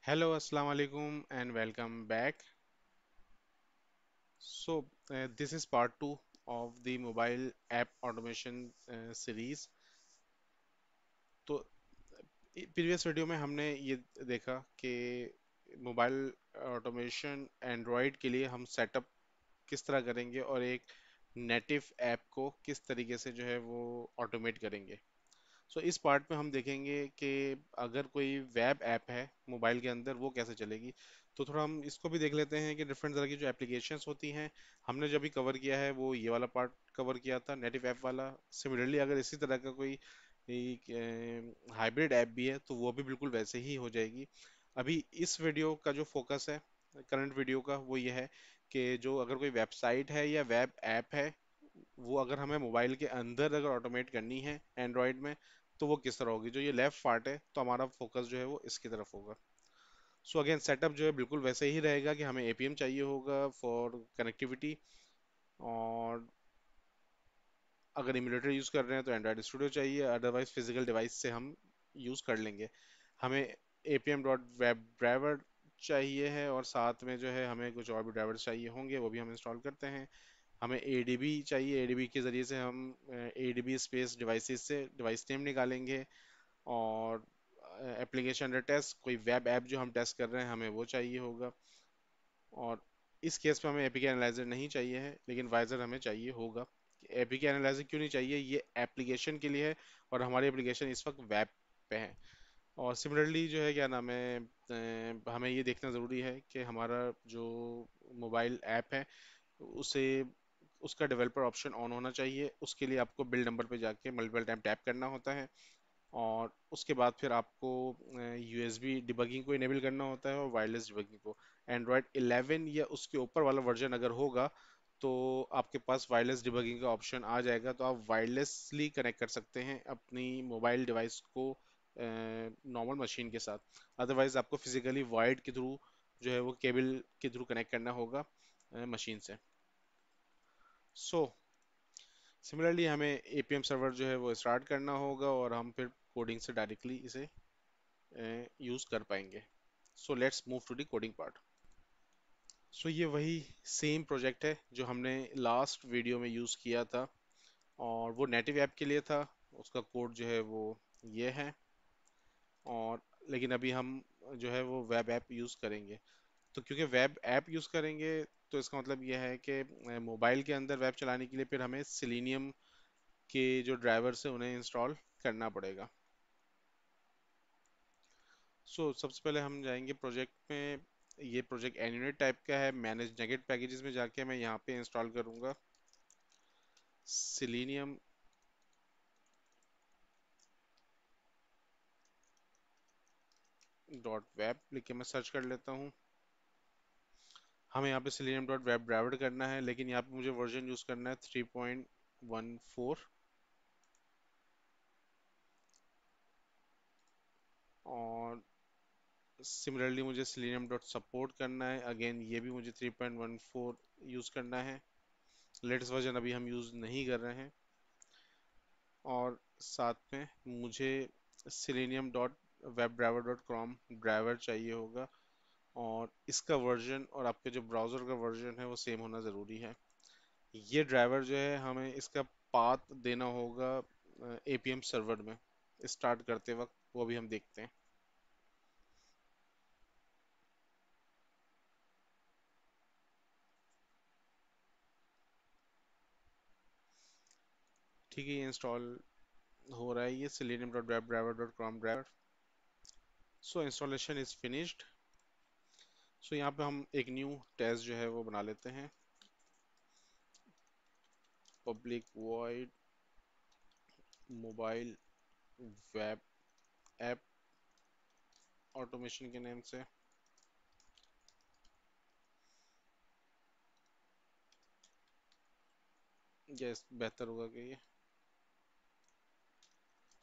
Hello, Assalamu alaikum, and welcome back. This is part two of the mobile app automation series. तो previous video में हमने ये देखा कि मोबाइल ऑटोमेशन एंड्रॉयड के लिए हम सेटअप किस तरह करेंगे और एक नेटिव ऐप को किस तरीके से जो है वो ऑटोमेट करेंगे। इस पार्ट में हम देखेंगे कि अगर कोई वेब ऐप है मोबाइल के अंदर वो कैसे चलेगी। तो थोड़ा हम इसको भी देख लेते हैं कि डिफरेंट तरह की जो एप्लीकेशंस होती हैं। हमने जो भी कवर किया है वो ये वाला पार्ट कवर किया था, नेटिव ऐप वाला। सिमिलरली अगर इसी तरह का कोई हाइब्रिड ऐप भी है तो वो भी बिल्कुल वैसे ही हो जाएगी। अभी इस वीडियो का जो फोकस है, करंट वीडियो का, वो ये है कि जो अगर कोई वेबसाइट है या वेब ऐप है वो अगर हमें मोबाइल के अंदर अगर ऑटोमेट करनी है एंड्रॉयड में तो वो किस तरह होगी। जो ये लेफ्ट पार्ट है तो हमारा फोकस जो है वो इसकी तरफ होगा। अगेन सेटअप जो है बिल्कुल वैसे ही रहेगा कि हमें एपीएम चाहिए होगा फॉर कनेक्टिविटी। और अगर इमुलेटर यूज़ कर रहे हैं तो एंड्रॉयड स्टूडियो चाहिए, अदरवाइज फिजिकल डिवाइस से हम यूज़ कर लेंगे। हमें एपीएम डॉट वेब ड्राइवर चाहिए है और साथ में जो है हमें कुछ और भी ड्राइवर्स चाहिए होंगे, वो भी हम इंस्टॉल करते हैं। हमें एडीबी चाहिए, एडीबी के ज़रिए से हम एडीबी स्पेस डिवाइसेस से डिवाइस नेम निकालेंगे। और एप्लीकेशन अंडर टेस्ट, कोई वेब ऐप जो हम टेस्ट कर रहे हैं हमें वो चाहिए होगा। और इस केस में हमें एपीके एनालाइजर नहीं चाहिए है लेकिन वाइजर हमें चाहिए होगा। एपीके एनालाइजर क्यों नहीं चाहिए, ये एप्लीकेशन के लिए है और हमारी एप्लीकेशन इस वक्त वेब पे है। और सिमिलरली जो है क्या नाम है, हमें ये देखना ज़रूरी है कि हमारा जो मोबाइल ऐप है उसे उसका डेवलपर ऑप्शन ऑन होना चाहिए। उसके लिए आपको बिल्ड नंबर पे जाके मल्टीपल टाइम टैप करना होता है और उसके बाद फिर आपको यूएसबी डिबगिंग को इनेबल करना होता है और वायरलेस डिबगिंग को। एंड्रॉयड 11 या उसके ऊपर वाला वर्जन अगर होगा तो आपके पास वायरलेस डिबगिंग का ऑप्शन आ जाएगा, तो आप वायरलेसली कनेक्ट कर सकते हैं अपनी मोबाइल डिवाइस को नॉर्मल मशीन के साथ। अदरवाइज आपको फिजिकली वायर्ड के थ्रू जो है वो केबल के थ्रू कनेक्ट करना होगा मशीन से। सो सिमिलरली हमें एपीएम सर्वर जो है वो स्टार्ट करना होगा और हम फिर कोडिंग से डायरेक्टली इसे यूज कर पाएंगे। Let's move to the coding part. ये वही सेम प्रोजेक्ट है जो हमने लास्ट वीडियो में यूज किया था और वो नेटिव ऐप के लिए था। उसका कोड जो है वो ये है। और लेकिन अभी हम जो है वो वेब ऐप यूज करेंगे। तो क्योंकि वेब ऐप यूज करेंगे तो इसका मतलब यह है कि मोबाइल के अंदर वेब चलाने के लिए फिर हमें सिलेनियम के जो ड्राइवर्स है उन्हें इंस्टॉल करना पड़ेगा। सबसे पहले हम जाएंगे प्रोजेक्ट में। ये प्रोजेक्ट एन्यूनेट टाइप का है, मैनेज नेगेट पैकेजेस में जाके मैं यहाँ पे इंस्टॉल करूँगा सिलेनियम डॉट वेब लिख के मैं सर्च कर लेता हूँ। हमें यहाँ पे सिलेनियम डॉट वेब ड्राइवर करना है लेकिन यहाँ पे मुझे वर्जन यूज़ करना है 3.14। और सिमिलरली मुझे सिलेनियम डॉट सपोर्ट करना है, अगेन ये भी मुझे 3.14 यूज़ करना है। लेटेस्ट वर्जन अभी हम यूज़ नहीं कर रहे हैं। और साथ में मुझे selenium dot web driver dot com driver चाहिए होगा और इसका वर्जन और आपके जो ब्राउज़र का वर्जन है वो सेम होना ज़रूरी है। ये ड्राइवर जो है हमें इसका पाथ देना होगा एपीएम सर्वर में स्टार्ट करते वक्त, वो भी हम देखते हैं। ठीक है, ये इंस्टॉल हो रहा है, ये selenium dot web driver dot com driver. Installation is finished. यहाँ पे हम एक न्यू टेस्ट जो है वो बना लेते हैं, public void mobile web app automation के नेम से। यस, बेहतर होगा कि ये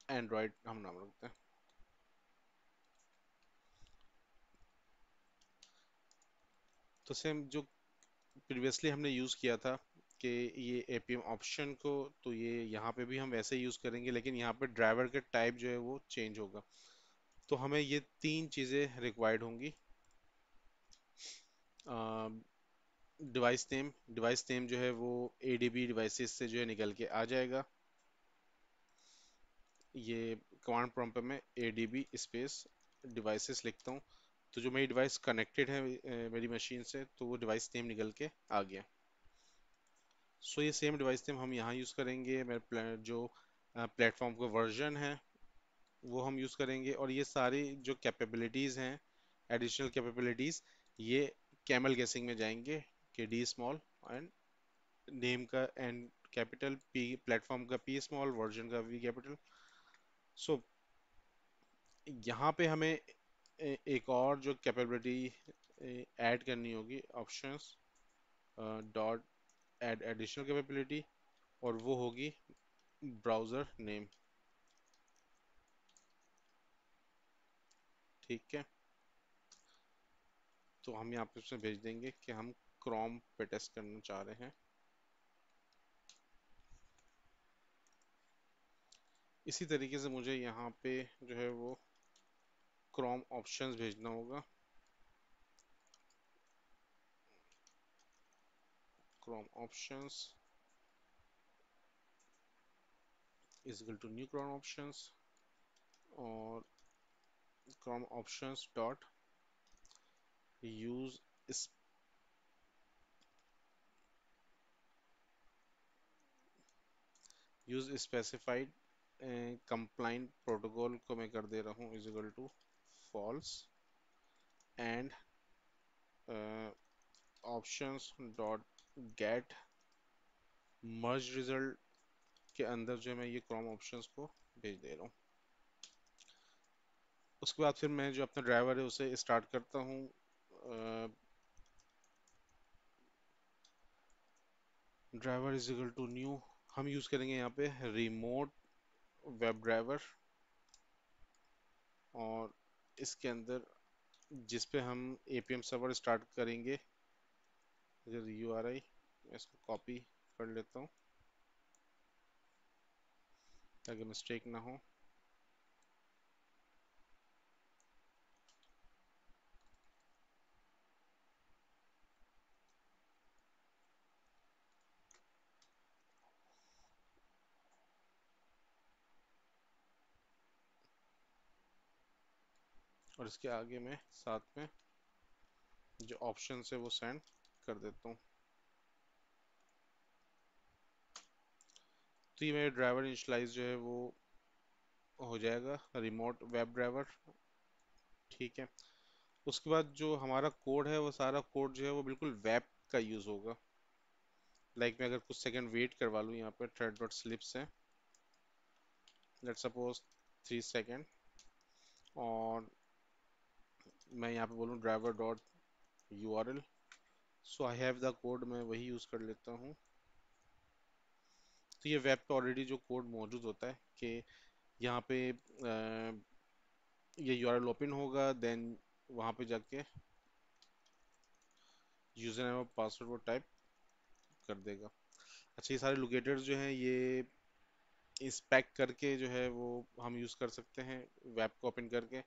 एंड्रॉयड हम नाम रखते हैं। तो सेम जो प्रीवियसली हमने यूज़ किया था कि ये एपीएम ऑप्शन को, तो ये यहाँ पे भी हम वैसे यूज़ करेंगे लेकिन यहाँ पे ड्राइवर का टाइप जो है वो चेंज होगा। तो हमें ये तीन चीज़ें रिक्वायर्ड होंगी। डिवाइस नेम जो है वो ADB डिवाइसेस से जो है निकल के आ जाएगा। ये कमांड प्रॉम्प्ट पे मैं ADB स्पेस डिवाइसेस लिखता हूँ, तो जो मेरी डिवाइस कनेक्टेड है मेरी मशीन से, तो वो डिवाइस नेम निकल के आ गया। सो ये सेम डिवाइस नेम हम यहाँ यूज़ करेंगे। मेरे जो प्लेटफॉर्म का वर्जन है वो हम यूज़ करेंगे, और ये सारी जो कैपेबिलिटीज़ हैं, एडिशनल कैपेबिलिटीज़, ये कैमल गेसिंग में जाएंगे कि D स्मॉल एंड नेम का N कैपिटल, P प्लेटफॉर्म का P स्मॉल, वर्जन का V कैपिटल। सो यहाँ पे हमें एक और जो कैपेबिलिटी ऐड करनी होगी, options dot add additional capability, और वो होगी ब्राउज़र नेम। ठीक है, तो हम यहाँ पे उसमें भेज देंगे कि हम क्रोम पे टेस्ट करना चाह रहे हैं। इसी तरीके से मुझे यहाँ पे जो है वो क्रोम ऑप्शंस भेजना होगा। Chrome options is equal to new chrome options, और chrome options dot use use specified compliant protocol को मैं कर दे रहा हूँ is equal to false, and options dot get merge result के अंदर जो है मैं ये क्रोम ऑप्शंस को भेज दे रहा हूँ। उसके बाद फिर मैं जो अपना ड्राइवर है उसे स्टार्ट करता हूँ। Driver is equal to new, हम यूज़ करेंगे यहाँ पे रिमोट वेब ड्राइवर, और इसके अंदर जिस पे हम APM सर्वर स्टार्ट करेंगे, अगर URI, मैं इसको कॉपी कर लेता हूँ ताकि मिस्टेक ना हो। और इसके आगे मैं साथ में जो ऑप्शन है वो सेंड कर देता हूँ। तो ये मेरा ड्राइवर इनिशियलाइज जो है वो हो जाएगा, रिमोट वेब ड्राइवर। ठीक है, उसके बाद जो हमारा कोड है वो सारा कोड जो है वो बिल्कुल वेब का यूज़ होगा। मैं अगर कुछ सेकंड वेट करवा लूँ यहाँ पे थ्रेड डॉट स्लिप से, लेट्स सपोज 3 सेकेंड, और मैं यहाँ पे बोलूँ driver dot URL। So I have the code, मैं वही यूज़ कर लेता हूँ। तो ये वेब पे ऑलरेडी जो कोड मौजूद होता है कि यहाँ पे ये URL ओपन होगा, देन वहाँ पे जाके यूजर नेम और पासवर्ड वो टाइप कर देगा। अच्छा, ये सारे लोकेटर्स जो हैं ये इंस्पेक्ट करके जो है वो हम यूज़ कर सकते हैं वेब को ओपन करके।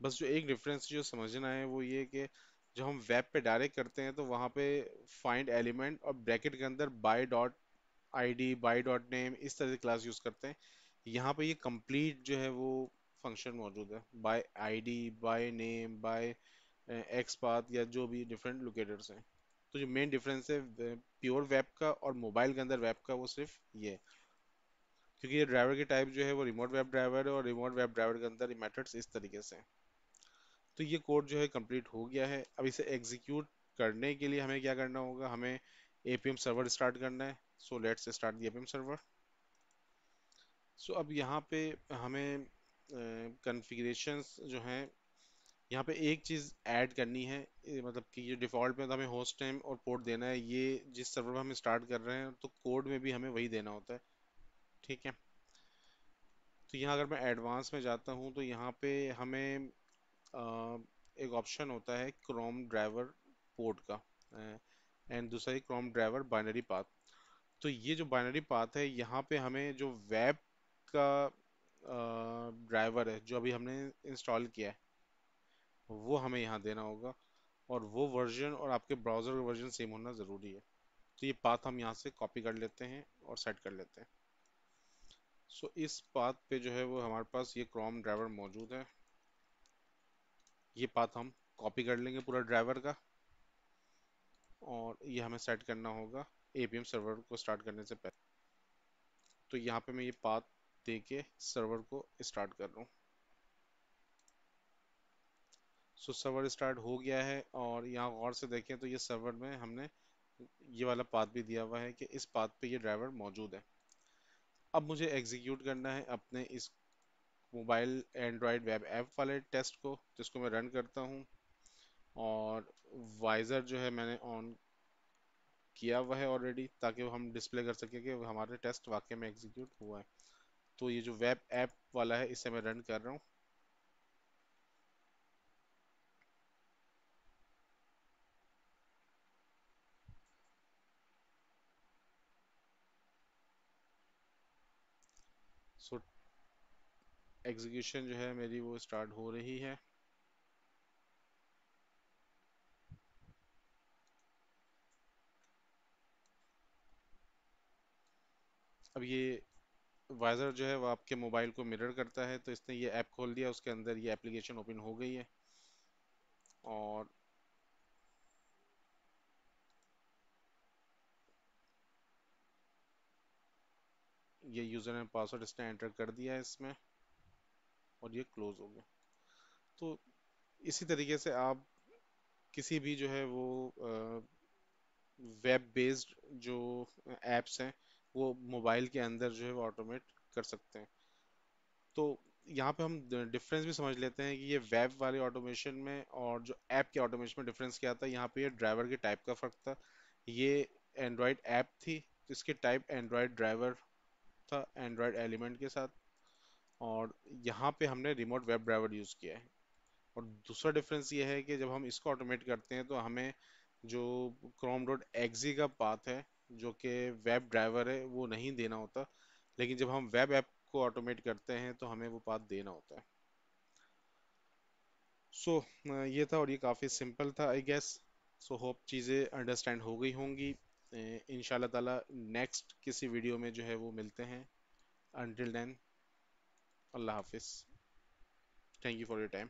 बस जो एक डिफरेंस जो समझना है वो ये कि जब हम वेब पे डायरेक्ट करते हैं तो वहाँ पे फाइंड एलिमेंट और ब्रैकेट के अंदर by dot ID, by dot name, इस तरह से क्लास यूज़ करते हैं। यहाँ पे ये कंप्लीट जो है वो फंक्शन मौजूद है, by ID, by name, by x path, या जो भी डिफरेंट लोकेटर्स हैं। तो जो मेन डिफरेंस है प्योर वेब का और मोबाइल के अंदर वेब का, वो सिर्फ ये है। क्योंकि ये ड्राइवर की टाइप जो है वो रिमोट वेब ड्राइवर है, और रिमोट वेब ड्राइवर के अंदर ये मेथड्स इस तरीके से हैं। तो ये कोड जो है कंप्लीट हो गया है। अब इसे एग्जीक्यूट करने के लिए हमें क्या करना होगा, हमें APM सर्वर स्टार्ट करना है। So let's start the APM server. So अब यहाँ पे हमें कॉन्फ़िगरेशंस जो हैं, यहाँ पे एक चीज़ ऐड करनी है। मतलब कि ये डिफ़ॉल्ट में तो हमें होस्ट नेम और पोर्ट देना है, ये जिस सर्वर में हम स्टार्ट कर रहे हैं, तो कोड में भी हमें वही देना होता है। ठीक है, तो यहाँ अगर मैं एडवांस में जाता हूँ तो यहाँ पे हमें एक ऑप्शन होता है क्रोम ड्राइवर पोर्ट का, एंड दूसरा ही क्रोम ड्राइवर बाइनरी पाथ। तो ये जो बाइनरी पाथ है, यहाँ पे हमें जो वेब का ड्राइवर है जो अभी हमने इंस्टॉल किया है वो हमें यहाँ देना होगा, और वो वर्जन और आपके ब्राउज़र का वर्जन सेम होना ज़रूरी है। तो ये पाथ हम यहाँ से कॉपी कर लेते हैं और सेट कर लेते हैं। सो इस पाथ पे जो है वो हमारे पास ये क्रोम ड्राइवर मौजूद है। ये पाथ हम कॉपी कर लेंगे पूरा ड्राइवर का, और ये हमें सेट करना होगा एपीएम सर्वर को स्टार्ट करने से पहले। तो यहाँ पे मैं ये पाथ दे के सर्वर को स्टार्ट कर रहा हूँ। सो सर्वर स्टार्ट हो गया है, और यहाँ गौर से देखें तो ये सर्वर में हमने ये वाला पाथ भी दिया हुआ है कि इस पाथ पे ये ड्राइवर मौजूद है। अब मुझे एग्जीक्यूट करना है अपने इस मोबाइल एंड्रॉयड वेब ऐप वाले टेस्ट को, जिसको मैं रन करता हूँ। और वाइजर जो है मैंने ऑन किया हुआ है ऑलरेडी, ताकि वो हम डिस्प्ले कर सकें कि हमारे टेस्ट वाकई में एग्जीक्यूट हुआ है। तो ये जो वेब ऐप वाला है इसे मैं रन कर रहा हूँ। सो एग्जीक्यूशन जो है मेरी वो स्टार्ट हो रही है। अब ये वाइजर जो है वो आपके मोबाइल को मिरर करता है, तो इसने ये ऐप खोल दिया, उसके अंदर ये एप्लीकेशन ओपन हो गई है। और ये यूज़र ने पासवर्ड इसने एंटर कर दिया है इसमें, और ये क्लोज हो गया। तो इसी तरीके से आप किसी भी जो है वो वेब बेस्ड जो एप्स हैं वो मोबाइल के अंदर जो है वो ऑटोमेट कर सकते हैं। तो यहाँ पे हम डिफरेंस भी समझ लेते हैं कि ये वेब वाले ऑटोमेशन में और जो ऐप के ऑटोमेशन में डिफरेंस क्या था। यहाँ पे ये ड्राइवर के टाइप का फर्क था। ये एंड्रॉयड ऐप थी जिसके टाइप एंड्रॉयड ड्राइवर था एंड्रॉयड एलिमेंट के साथ, और यहाँ पे हमने रिमोट वेब ड्राइवर यूज़ किया है। और दूसरा डिफरेंस ये है कि जब हम इसको ऑटोमेट करते हैं तो हमें जो क्रोम डॉट एक्जी का पाथ है जो कि वेब ड्राइवर है वो नहीं देना होता, लेकिन जब हम वेब ऐप को ऑटोमेट करते हैं तो हमें वो पाथ देना होता है। सो ये था, और ये काफ़ी सिंपल था आई गेस। सो होप चीज़ें अंडरस्टैंड हो गई होंगी। इंशाल्लाह ताला नेक्स्ट किसी वीडियो में जो है वो मिलते हैं। अंटिल देन, अल्लाह हाफिज़। Thank you for your time.